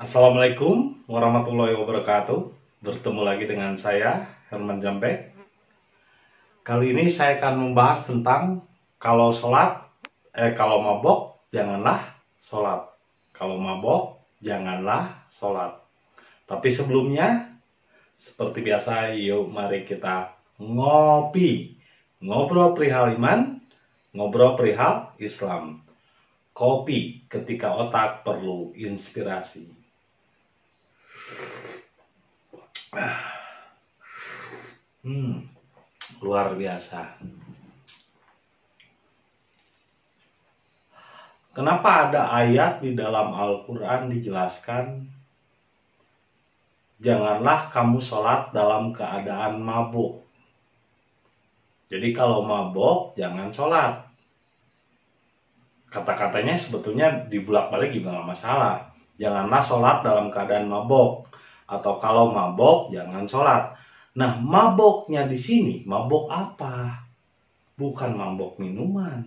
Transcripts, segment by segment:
Assalamualaikum warahmatullahi wabarakatuh. Bertemu lagi dengan saya, Herman Jambek. Kali ini saya akan membahas tentang kalau mabok janganlah sholat. Kalau mabok janganlah sholat. Tapi sebelumnya, seperti biasa, yuk mari kita ngopi. Ngobrol perihal iman, ngobrol perihal Islam. Kopi ketika otak perlu inspirasi. Luar biasa. Kenapa ada ayat di dalam Al-Quran dijelaskan, janganlah kamu sholat dalam keadaan mabuk. Jadi kalau mabuk jangan sholat. Kata-katanya sebetulnya dibulak-balik juga nggak masalah. Janganlah sholat dalam keadaan mabuk. Atau kalau mabok jangan sholat. Nah, maboknya di sini mabok apa? Bukan mabok minuman,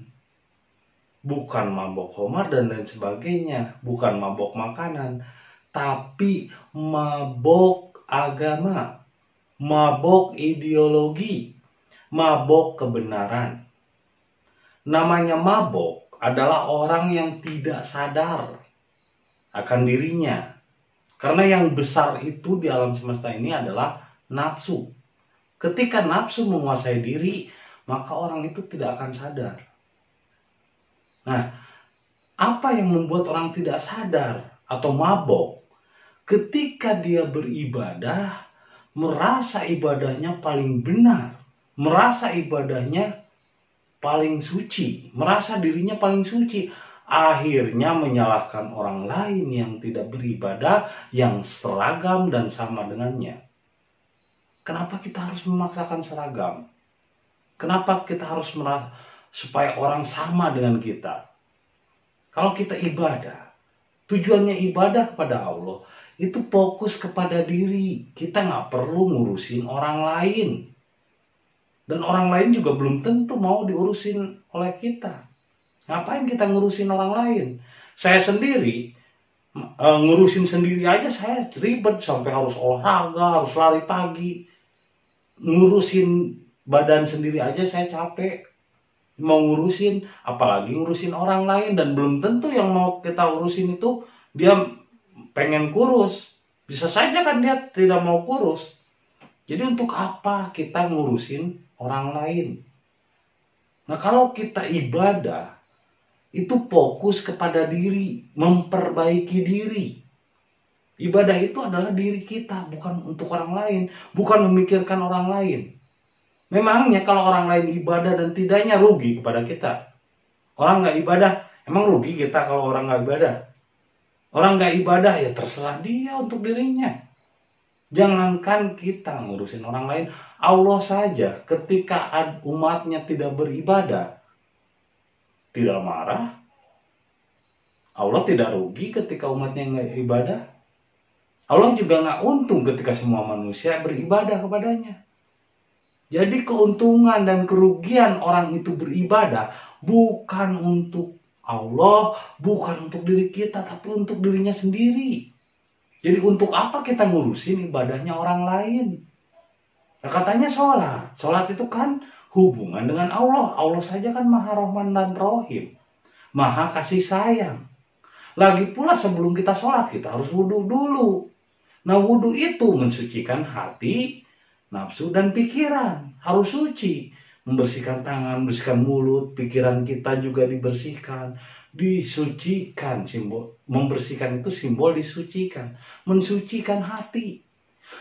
bukan mabok khamar dan lain sebagainya, bukan mabok makanan, tapi mabok agama, mabok ideologi, mabok kebenaran. Namanya mabok adalah orang yang tidak sadar akan dirinya. Karena yang besar itu di alam semesta ini adalah nafsu. Ketika nafsu menguasai diri, maka orang itu tidak akan sadar. Nah, apa yang membuat orang tidak sadar atau mabok? Ketika dia beribadah, merasa ibadahnya paling benar, merasa ibadahnya paling suci, merasa dirinya paling suci. Akhirnya menyalahkan orang lain yang tidak beribadah, yang seragam dan sama dengannya. Kenapa kita harus memaksakan seragam? Kenapa kita harus merasa supaya orang sama dengan kita? Kalau kita ibadah, tujuannya ibadah kepada Allah, itu fokus kepada diri. Kita nggak perlu ngurusin orang lain. Dan orang lain juga belum tentu mau diurusin oleh kita. Ngapain kita ngurusin orang lain? Saya sendiri ngurusin sendiri aja saya ribet, sampai harus olahraga, harus lari pagi. Ngurusin badan sendiri aja saya capek. Mau ngurusin, apalagi ngurusin orang lain. Dan belum tentu yang mau kita urusin itu dia pengen kurus. Bisa saja kan dia tidak mau kurus. Jadi untuk apa kita ngurusin orang lain? Nah, kalau kita ibadah, itu fokus kepada diri, memperbaiki diri. Ibadah itu adalah diri kita, bukan untuk orang lain, bukan memikirkan orang lain. Memangnya kalau orang lain ibadah dan tidaknya rugi kepada kita? Orang nggak ibadah, emang rugi kita kalau orang nggak ibadah? Orang nggak ibadah ya terserah dia untuk dirinya. Jangankan kita ngurusin orang lain, Allah saja ketika umatnya tidak beribadah, tidak marah. Allah tidak rugi ketika umatnya nggak ibadah. Allah juga nggak untung ketika semua manusia beribadah kepadanya. Jadi keuntungan dan kerugian orang itu beribadah bukan untuk Allah, bukan untuk diri kita, tapi untuk dirinya sendiri. Jadi untuk apa kita ngurusin ibadahnya orang lain? Nah, katanya sholat. Sholat itu kan hubungan dengan Allah. Allah saja kan Maha Rahman dan Rahim, Maha kasih sayang. Lagi pula sebelum kita sholat, kita harus wudhu dulu. Nah, wudhu itu mensucikan hati, nafsu, dan pikiran. Harus suci. Membersihkan tangan, membersihkan mulut, pikiran kita juga dibersihkan. Disucikan, simbol. Membersihkan itu simbol disucikan. Mensucikan hati.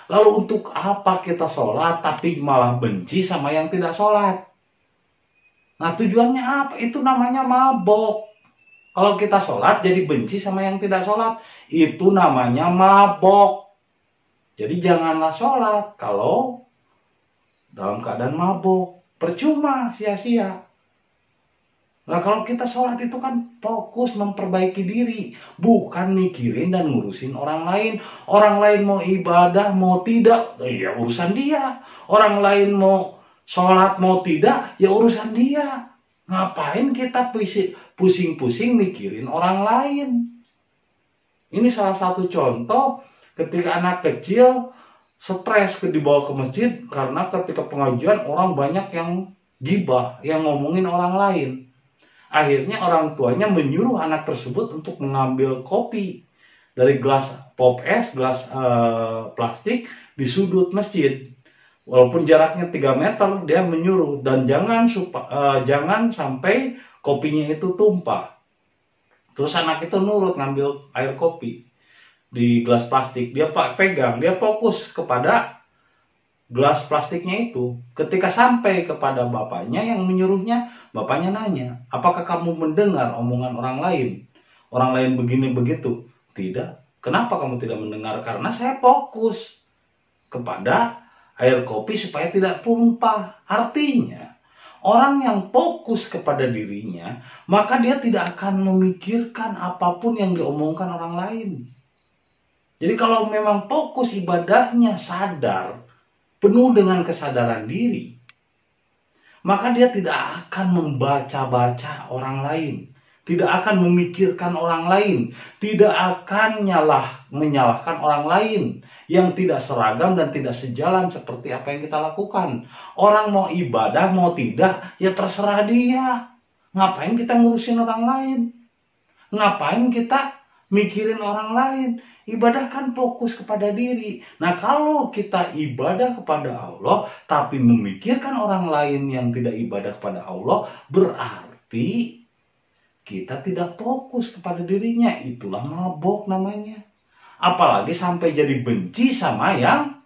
Lalu untuk apa kita sholat tapi malah benci sama yang tidak sholat? Nah, tujuannya apa? Itu namanya mabok. Kalau kita sholat jadi benci sama yang tidak sholat, itu namanya mabok. Jadi janganlah sholat kalau dalam keadaan mabok. Percuma, sia-sia. Nah, kalau kita sholat itu kan fokus memperbaiki diri, bukan mikirin dan ngurusin orang lain. Orang lain mau ibadah, mau tidak, ya urusan dia. Orang lain mau sholat, mau tidak, ya urusan dia. Ngapain kita pusing-pusing mikirin orang lain? Ini salah satu contoh ketika anak kecil stres dibawa ke masjid karena ketika pengajian orang banyak yang gibah, yang ngomongin orang lain. Akhirnya orang tuanya menyuruh anak tersebut untuk mengambil kopi dari gelas pop es, gelas plastik di sudut masjid. Walaupun jaraknya 3 meter, dia menyuruh dan jangan sampai kopinya itu tumpah. Terus anak itu nurut ngambil air kopi di gelas plastik. Dia pegang, dia fokus kepada gelas plastiknya itu. Ketika sampai kepada bapaknya yang menyuruhnya, bapaknya nanya, apakah kamu mendengar omongan orang lain? Orang lain begini begitu. Tidak. Kenapa kamu tidak mendengar? Karena saya fokus kepada air kopi supaya tidak tumpah. Artinya, orang yang fokus kepada dirinya, maka dia tidak akan memikirkan apapun yang diomongkan orang lain. Jadi kalau memang fokus ibadahnya sadar, penuh dengan kesadaran diri, maka dia tidak akan membaca-baca orang lain, tidak akan memikirkan orang lain, tidak akan menyalahkan orang lain yang tidak seragam dan tidak sejalan seperti apa yang kita lakukan. Orang mau ibadah, mau tidak, ya terserah dia. Ngapain kita ngurusin orang lain? Ngapain kita mikirin orang lain? Ibadah kan fokus kepada diri. Nah, kalau kita ibadah kepada Allah, tapi memikirkan orang lain yang tidak ibadah kepada Allah, berarti kita tidak fokus kepada dirinya. Itulah mabok namanya. Apalagi sampai jadi benci sama yang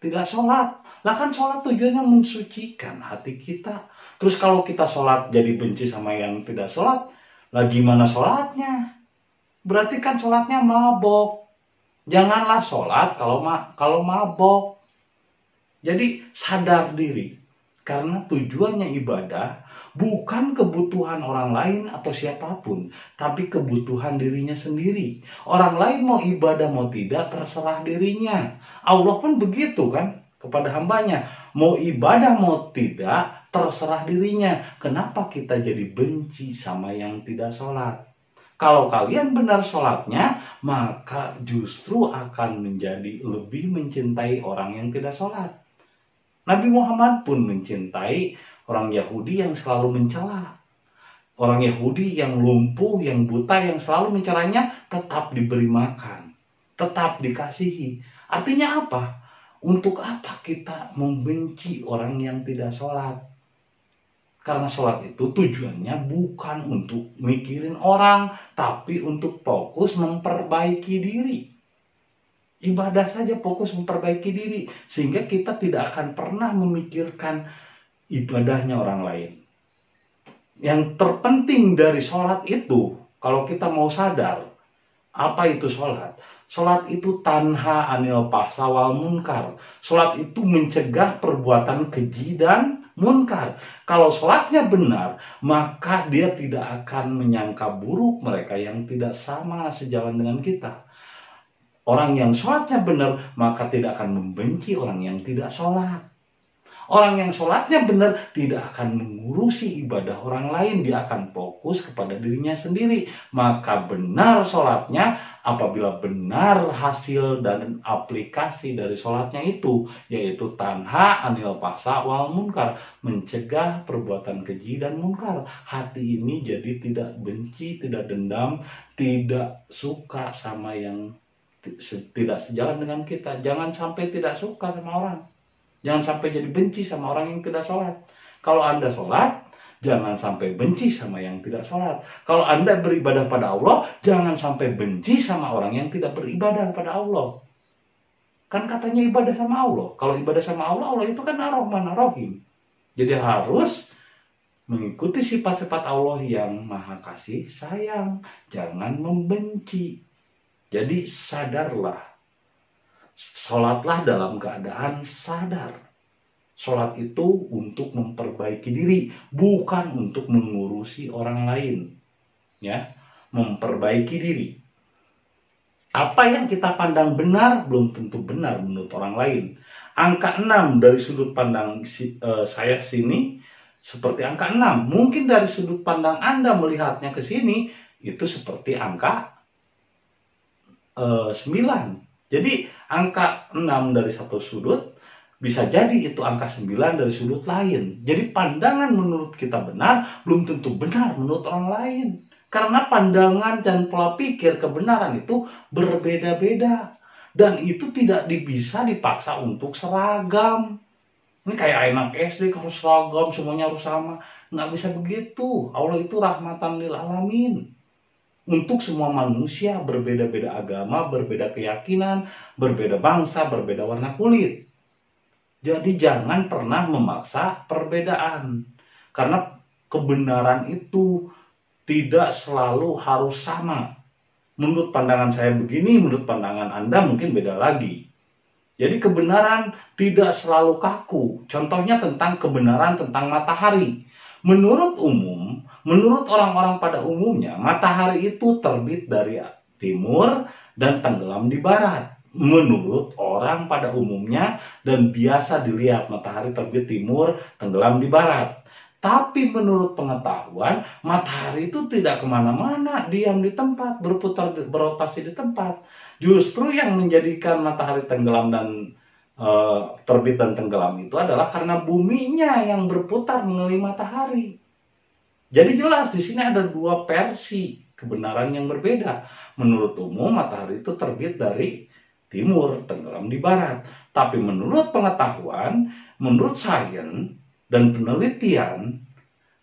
tidak sholat. Lah kan sholat tujuannya mensucikan hati kita. Terus kalau kita sholat jadi benci sama yang tidak sholat, lah gimana sholatnya? Berarti kan sholatnya mabok. Janganlah sholat kalau mabok. Jadi sadar diri. Karena tujuannya ibadah bukan kebutuhan orang lain atau siapapun, tapi kebutuhan dirinya sendiri. Orang lain mau ibadah mau tidak terserah dirinya. Allah pun begitu kan kepada hambanya. Mau ibadah mau tidak terserah dirinya. Kenapa kita jadi benci sama yang tidak sholat? Kalau kalian benar sholatnya, maka justru akan menjadi lebih mencintai orang yang tidak sholat. Nabi Muhammad pun mencintai orang Yahudi yang selalu mencela. Orang Yahudi yang lumpuh, yang buta, yang selalu mencelanya tetap diberi makan. Tetap dikasihi. Artinya apa? Untuk apa kita membenci orang yang tidak sholat? Karena sholat itu tujuannya bukan untuk mikirin orang, tapi untuk fokus memperbaiki diri. Ibadah saja fokus memperbaiki diri. Sehingga kita tidak akan pernah memikirkan ibadahnya orang lain. Yang terpenting dari sholat itu, kalau kita mau sadar, apa itu sholat? Sholat itu tanha anil fahsya wal munkar. Sholat itu mencegah perbuatan keji dan munkar. Kalau sholatnya benar, maka dia tidak akan menyangka buruk mereka yang tidak sama sejalan dengan kita. Orang yang sholatnya benar, maka tidak akan membenci orang yang tidak sholat. Orang yang sholatnya benar tidak akan mengurusi ibadah orang lain. Dia akan fokus kepada dirinya sendiri. Maka benar sholatnya apabila benar hasil dan aplikasi dari sholatnya itu. Yaitu tanha anil fahsya wal munkar. Mencegah perbuatan keji dan munkar. Hati ini jadi tidak benci, tidak dendam, tidak suka sama yang tidak sejalan dengan kita. Jangan sampai tidak suka sama orang. Jangan sampai jadi benci sama orang yang tidak sholat. Kalau Anda sholat, jangan sampai benci sama yang tidak sholat. Kalau Anda beribadah pada Allah, jangan sampai benci sama orang yang tidak beribadah pada Allah. Kan katanya ibadah sama Allah. Kalau ibadah sama Allah, Allah itu kan Ar-Rahman Ar-Rahim. Jadi harus mengikuti sifat-sifat Allah yang maha kasih sayang. Jangan membenci. Jadi sadarlah. Sholatlah dalam keadaan sadar. Sholat itu untuk memperbaiki diri, bukan untuk mengurusi orang lain. Ya, memperbaiki diri. Apa yang kita pandang benar belum tentu benar menurut orang lain. Angka 6 dari sudut pandang saya sini seperti angka 6. Mungkin dari sudut pandang Anda melihatnya ke sini itu seperti angka 9. Jadi angka 6 dari satu sudut bisa jadi itu angka 9 dari sudut lain. Jadi pandangan menurut kita benar belum tentu benar menurut orang lain. Karena pandangan dan pola pikir kebenaran itu berbeda-beda. Dan itu tidak bisa dipaksa untuk seragam. Ini kayak anak SD harus seragam, semuanya harus sama. Nggak bisa begitu. Allah itu rahmatan lil alamin. Untuk semua manusia, berbeda-beda agama, berbeda keyakinan, berbeda bangsa, berbeda warna kulit. Jadi jangan pernah memaksa perbedaan. Karena kebenaran itu tidak selalu harus sama. Menurut pandangan saya begini, menurut pandangan Anda mungkin beda lagi. Jadi kebenaran tidak selalu kaku. Contohnya tentang kebenaran tentang matahari. Menurut umum, menurut orang-orang pada umumnya, matahari itu terbit dari timur dan tenggelam di barat. Menurut orang pada umumnya dan biasa dilihat matahari terbit timur, tenggelam di barat. Tapi menurut pengetahuan, matahari itu tidak kemana-mana, diam di tempat, berputar, berotasi di tempat. Justru yang menjadikan matahari tenggelam dan terbit dan tenggelam itu adalah karena buminya yang berputar mengelilingi matahari. Jadi jelas di sini ada dua versi kebenaran yang berbeda. Menurut umum matahari itu terbit dari timur, tenggelam di barat. Tapi menurut pengetahuan, menurut sains dan penelitian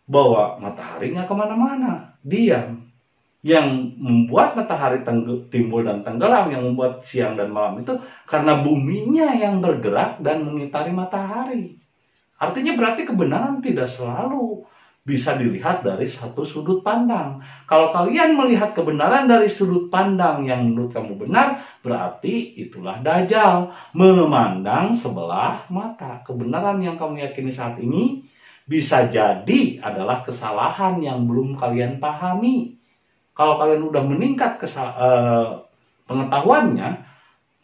bahwa matahari nggak kemana-mana, diam. Yang membuat matahari timbul dan tenggelam, yang membuat siang dan malam itu karena buminya yang bergerak dan mengitari matahari. Artinya berarti kebenaran tidak selalu bisa dilihat dari satu sudut pandang. Kalau kalian melihat kebenaran dari sudut pandang yang menurut kamu benar, berarti itulah Dajjal, memandang sebelah mata. Kebenaran yang kamu yakini saat ini bisa jadi adalah kesalahan yang belum kalian pahami. Kalau kalian udah meningkat pengetahuannya,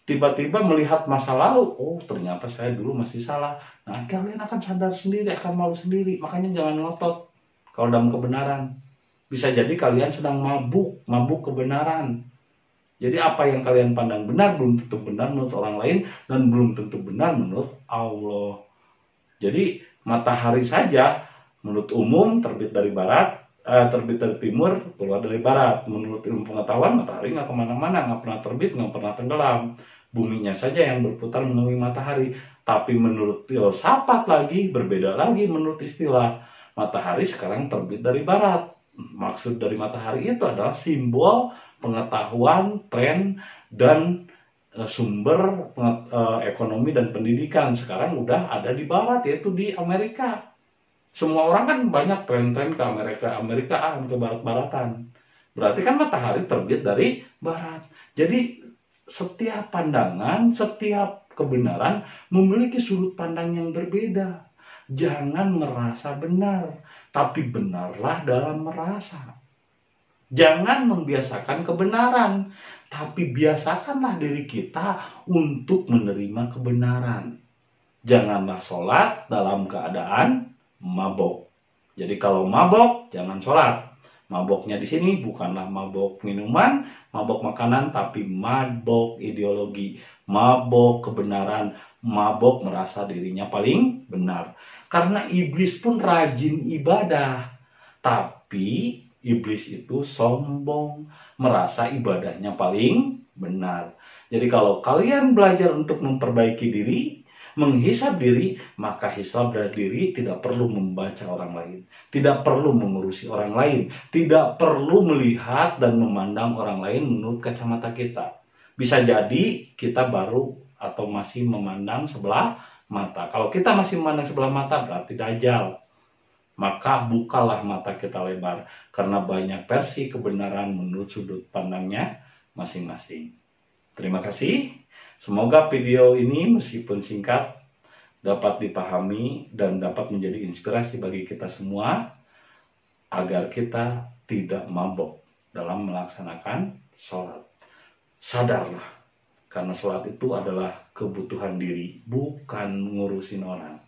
tiba-tiba melihat masa lalu, oh ternyata saya dulu masih salah. Nah, kalian akan sadar sendiri, akan malu sendiri. Makanya jangan ngotot kalau dalam kebenaran. Bisa jadi kalian sedang mabuk kebenaran. Jadi apa yang kalian pandang benar belum tentu benar menurut orang lain dan belum tentu benar menurut Allah. Jadi matahari saja menurut umum terbit dari barat, terbit dari timur, keluar dari barat. Menurut ilmu pengetahuan, matahari nggak kemana-mana, nggak pernah terbit, nggak pernah tenggelam. Buminya saja yang berputar mengelilingi matahari. Tapi menurut filsafat lagi, berbeda lagi menurut istilah. Matahari sekarang terbit dari barat. Maksud dari matahari itu adalah simbol pengetahuan, tren, dan sumber ekonomi dan pendidikan. Sekarang udah ada di barat, yaitu di Amerika. Semua orang kan banyak tren-tren ke Amerikaan, ke barat-baratan. Berarti kan matahari terbit dari barat. Jadi setiap pandangan, setiap kebenaran memiliki sudut pandang yang berbeda. Jangan merasa benar, tapi benarlah dalam merasa. Jangan membiasakan kebenaran, tapi biasakanlah diri kita untuk menerima kebenaran. Janganlah sholat dalam keadaan mabok. Jadi kalau mabok jangan sholat. Maboknya di sini bukanlah mabok minuman, mabok makanan, tapi mabok ideologi, mabok kebenaran, mabok merasa dirinya paling benar. Karena iblis pun rajin ibadah, tapi iblis itu sombong, merasa ibadahnya paling benar. Jadi kalau kalian belajar untuk memperbaiki diri, menghisab diri, maka hisab dari diri tidak perlu membaca orang lain, tidak perlu mengurusi orang lain, tidak perlu melihat dan memandang orang lain menurut kacamata kita. Bisa jadi kita baru atau masih memandang sebelah mata. Kalau kita masih memandang sebelah mata berarti Dajjal. Maka bukalah mata kita lebar, karena banyak versi kebenaran menurut sudut pandangnya masing-masing. Terima kasih. Semoga video ini meskipun singkat dapat dipahami dan dapat menjadi inspirasi bagi kita semua agar kita tidak mabok dalam melaksanakan sholat. Sadarlah, karena sholat itu adalah kebutuhan diri, bukan ngurusin orang.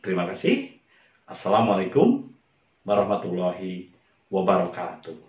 Terima kasih. Assalamualaikum warahmatullahi wabarakatuh.